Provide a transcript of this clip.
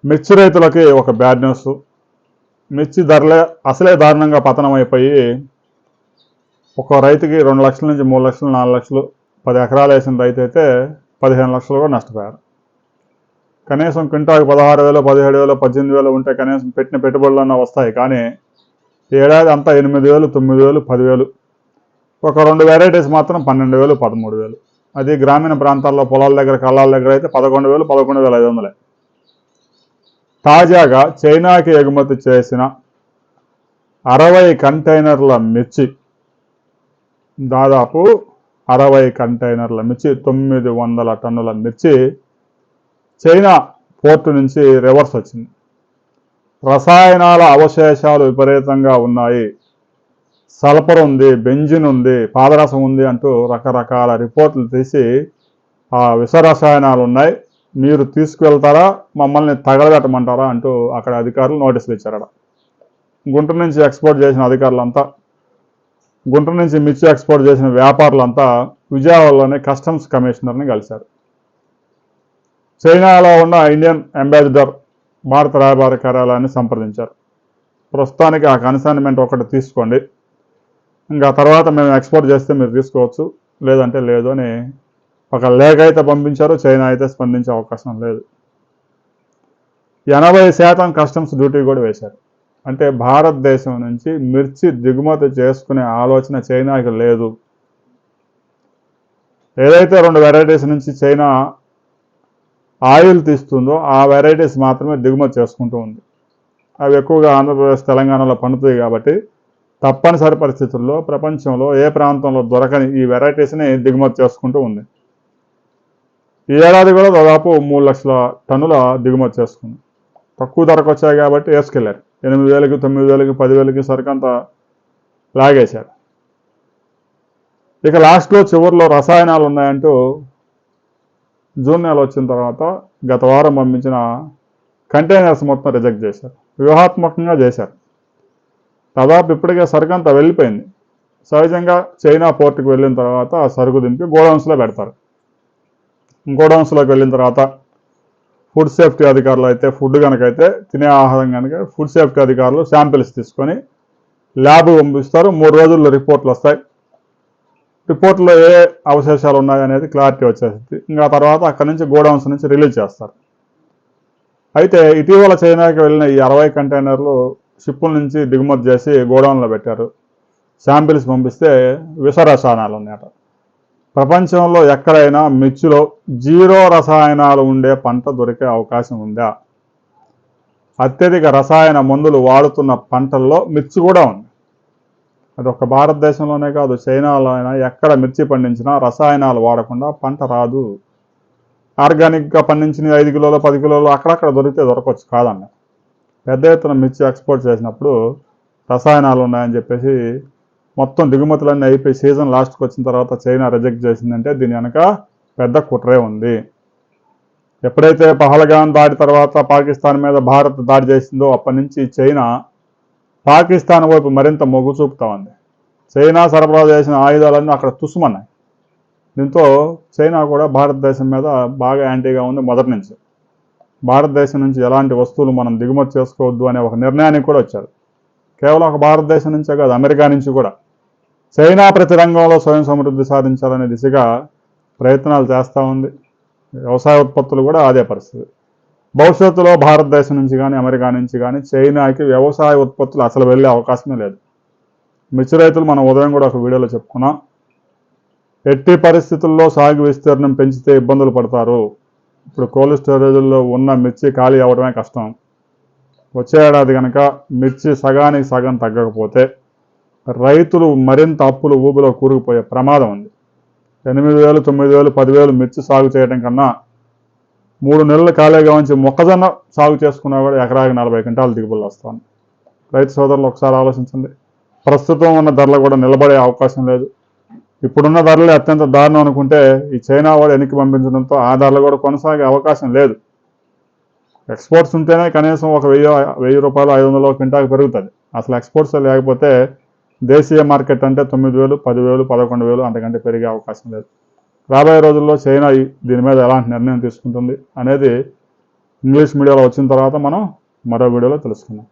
మిర్చి రైతులకి ఒక బ్యాడ్ న్యూస్. మిర్చి ధరలే అసలే దారుణంగా పతనం అయిపోయి ఒక రైతుకి 2 లక్షల నుంచి 3 లక్షలు 4 లక్షలు 10 ఎకరాలు వేసిన రైతు అయితే 15 లక్షలు కూడా నష్టపోయారు. కనీసం క్వింటాకు 16,000 17,000 18,000 ఉంటే కనీసం పెట్టిన పెట్టుబడులన్నా వస్తాయి. కానీ ఏడాది అంతా 8,000 9,000 10,000, ఒక 2 వెరైటీస్ మాత్రం 12,000 13,000. అది గ్రామీణ ప్రాంతాల్లో పొలాల దగ్గర కళ్ళాల దగ్గర అయితే 11,000 11,500. తాజాగా చైనాకి ఎగుమతి చేసిన 60 కంటైనర్ల మిర్చి, దాదాపు 60 కంటైనర్ల మిర్చి 900 టన్నుల మిర్చి చైనా పోర్టు నుంచి రివర్స్ వచ్చింది. రసాయనాల అవశేషాలు విపరీతంగా ఉన్నాయి, సల్ఫర్ ఉంది, బెంజిన్ ఉంది, పాదరసం ఉంది అంటూ రకరకాల రిపోర్ట్లు తీసి ఆ విష రసాయనాలు ఉన్నాయి, మీరు తీసుకువెళ్తారా మమ్మల్ని తగలబెట్టమంటారా అంటూ అక్కడ అధికారులు నోటీసులు ఇచ్చారట. గుంటూరు నుంచి ఎక్స్పోర్ట్ చేసిన అధికారులంతా, గుంటూరు నుంచి మిర్చి ఎక్స్పోర్ట్ చేసిన వ్యాపారులంతా విజయవాడలోనే కస్టమ్స్ కమిషనర్ని కలిశారు. చైనాలో ఉన్న ఇండియన్ అంబాసిడర్ భారత రాయబార కార్యాలయాన్ని సంప్రదించారు. ప్రస్తుతానికి ఆ కన్సైన్మెంట్ ఒకటి తీసుకోండి, ఇంకా తర్వాత మేము ఎక్స్పోర్ట్ చేస్తే మీరు తీసుకోవచ్చు, లేదంటే లేదు అని ఒక లేఖ అయితే పంపించారు. చైనా అయితే స్పందించే అవకాశం లేదు. 80% కస్టమ్స్ డ్యూటీ కూడా వేశారు. అంటే భారతదేశం నుంచి మిర్చి దిగుమతి చేసుకునే ఆలోచన చైనాకి లేదు. ఏదైతే 2 వెరైటీస్ నుంచి చైనా ఆయిల్ తీస్తుందో ఆ వెరైటీస్ మాత్రమే దిగుమతి చేసుకుంటూ ఉంది. అవి ఎక్కువగా ఆంధ్రప్రదేశ్ తెలంగాణలో పండుతాయి కాబట్టి తప్పనిసరి పరిస్థితుల్లో ప్రపంచంలో ఏ ప్రాంతంలో దొరకని ఈ వెరైటీస్ని దిగుమతి చేసుకుంటూ ఉంది. ఈ ఏడాది కూడా దాదాపు 3 లక్షల టన్నుల దిగుమతి చేసుకుంది. తక్కువ ధరకు వచ్చాయి కాబట్టి వేసుకెళ్ళారు. 8,000కి 9,000కి 10,000కి సరికంతా లాగేశారు. ఇక లాస్ట్లో చివరిలో రసాయనాలు ఉన్నాయంటూ జూన్ నెల వచ్చిన తర్వాత గత వారం పంపించిన కంటైనర్స్ మొత్తం రిజెక్ట్ చేశారు. వ్యూహాత్మకంగా చేశారు. దాదాపు ఇప్పటికే సరుకంతా వెళ్ళిపోయింది. సహజంగా చైనా పోర్టుకు వెళ్ళిన తర్వాత ఆ సరుకు దింపి గోడౌన్స్లో పెడతారు. గోడౌన్స్లోకి వెళ్ళిన తర్వాత ఫుడ్ సేఫ్టీ అధికారులు అయితే ఫుడ్ కనుకైతే తినే ఆహారం కనుక ఫుడ్ సేఫ్టీ అధికారులు శాంపిల్స్ తీసుకొని ల్యాబ్ పంపిస్తారు. 3 రోజుల్లో రిపోర్ట్లు వస్తాయి. రిపోర్ట్లో ఏ అవశేషాలు ఉన్నాయనేది క్లారిటీ వచ్చేసింది. ఇంకా తర్వాత అక్కడి నుంచి గోడౌన్స్ నుంచి రిలీజ్ చేస్తారు. అయితే ఇటీవల చైనాకి వెళ్ళిన ఈ 60 కంటైనర్లు షిప్పుల నుంచి దిగుమతి చేసి గోడౌన్లో పెట్టారు. శాంపిల్స్ పంపిస్తే విష రసాయనాలు ఉన్నాయట. ప్రపంచంలో ఎక్కడైనా మిర్చిలో 0 రసాయనాలు ఉండే పంట దొరికే అవకాశం ఉందా? అత్యధిక రసాయన మందులు వాడుతున్న పంటల్లో మిర్చి కూడా ఉంది. అది ఒక భారతదేశంలోనే కాదు, చైనాలో అయినా ఎక్కడ మిర్చి పండించినా రసాయనాలు వాడకుండా పంట రాదు. ఆర్గానిక్గా పండించిన 5 కిలోలు 10 కిలోలు అక్కడక్కడ దొరికితే దొరకవచ్చు, కాదన్న. పెద్ద ఎత్తున మిర్చి ఎక్స్పోర్ట్ చేసినప్పుడు రసాయనాలు ఉన్నాయని చెప్పేసి మొత్తం దిగుమతులన్నీ అయిపోయి సీజన్ లాస్ట్కి వచ్చిన తర్వాత చైనా రిజెక్ట్ చేసిందంటే దీని వెనక పెద్ద కుట్రే ఉంది. ఎప్పుడైతే పహల్గాం దాడి తర్వాత పాకిస్తాన్ మీద భారత్ దాడి చేసిందో అప్పటి నుంచి చైనా పాకిస్తాన్ వైపు మరింత మొగ్గు చూపుతా ఉంది. చైనా సరఫరా చేసిన ఆయుధాలన్నీ అక్కడ తుస్సుమన్నాయి. దీంతో చైనా కూడా భారతదేశం మీద బాగా యాంటీగా ఉంది మొదటి నుంచి. భారతదేశం నుంచి ఎలాంటి వస్తువులు మనం దిగుమతి చేసుకోవద్దు అనే ఒక నిర్ణయానికి కూడా వచ్చారు. కేవలం ఒక భారతదేశం నుంచే కాదు, అమెరికా నుంచి కూడా చైనా ప్రతి రంగంలో స్వయం సమృద్ధి సాధించాలనే దిశగా ప్రయత్నాలు చేస్తూ ఉంది. వ్యవసాయ ఉత్పత్తులు కూడా అదే పరిస్థితి. భవిష్యత్తులో భారతదేశం నుంచి కానీ అమెరికా నుంచి కానీ చైనాకి వ్యవసాయ ఉత్పత్తులు అసలు వెళ్ళే అవకాశమే లేదు. మిర్చి రైతులు మనం ఉదయం కూడా ఒక వీడియోలో చెప్పుకున్నాం. ఎట్టి పరిస్థితుల్లో సాగు విస్తీర్ణం పెంచితే ఇబ్బందులు పడతారు. ఇప్పుడు కోల్డ్ స్టోరేజ్లో ఉన్న మిర్చి ఖాళీ అవ్వడమే కష్టం. వచ్చే ఏడాది కనుక మిర్చి సగానికి సగం తగ్గకపోతే రైతులు మరింత అప్పులు ఊబిలో కూరుకుపోయే ప్రమాదం ఉంది. 8,000 9,000 10,000 మిర్చి సాగు చేయడం కన్నా 3 నెలలు ఖాళీగా ఉంచి మొక్కజొన్న సాగు చేసుకున్నా కూడా ఎకరాకి 40 క్వింటాలు దిగుబడులు వస్తాను. రైతు సోదరులు ఒకసారి ఆలోచించండి. ప్రస్తుతం ఉన్న ధరలు కూడా నిలబడే అవకాశం లేదు. ఇప్పుడున్న ధరలు అత్యంత దారుణం అనుకుంటే ఈ చైనా వాడు వెనక్కి పంపించడంతో ఆ ధరలు కూడా కొనసాగే అవకాశం లేదు. ఎక్స్పోర్ట్స్ ఉంటేనే కనీసం ఒక 1,000 రూపాయలు 500 క్వింటాకి పెరుగుతుంది. అసలు ఎక్స్పోర్ట్స్ లేకపోతే దేశీయ మార్కెట్ అంటే 9,000 10,000 11,000 అంతకంటే పెరిగే అవకాశం లేదు. రాబోయే రోజుల్లో చైనా దీని మీద ఎలాంటి నిర్ణయం తీసుకుంటుంది అనేది ఇంగ్లీష్ మీడియంలో వచ్చిన తర్వాత మనం మరో వీడియోలో తెలుసుకుందాం.